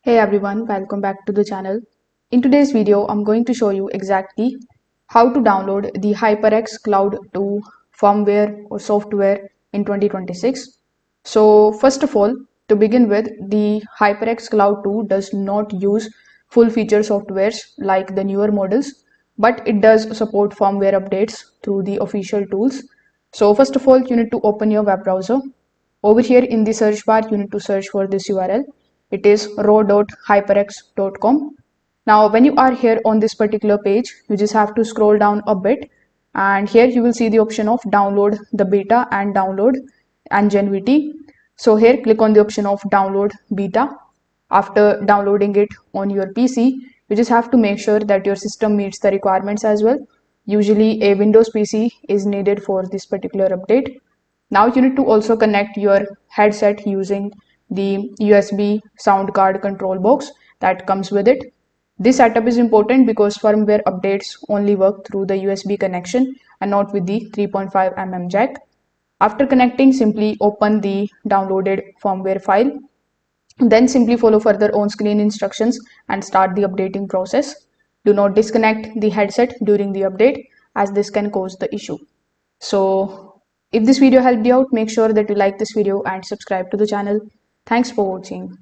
Hey everyone, welcome back to the channel. In today's video, I'm going to show you exactly how to download the HyperX Cloud 2 firmware or software in 2026. So first of all, to begin with, the HyperX Cloud 2 does not use full feature softwares like the newer models, but it does support firmware updates through the official tools. So first of all, you need to open your web browser. Over here in the search bar, you need to search for this URL. It is raw.hyperx.com. Now, when you are here on this particular page, you just have to scroll down a bit, and here you will see the option of download the beta and download Nginity. So here click on the option of download beta. After downloading it on your PC, you just have to make sure that your system meets the requirements as well. Usually a Windows PC is needed for this particular update. Now you need to also connect your headset using the USB sound card control box that comes with it. This setup is important because firmware updates only work through the USB connection and not with the 3.5 mm jack. After connecting, simply open the downloaded firmware file. Then simply follow further on-screen instructions and start the updating process. Do not disconnect the headset during the update as this can cause the issue. So if this video helped you out, make sure that you like this video and subscribe to the channel. Thanks for watching.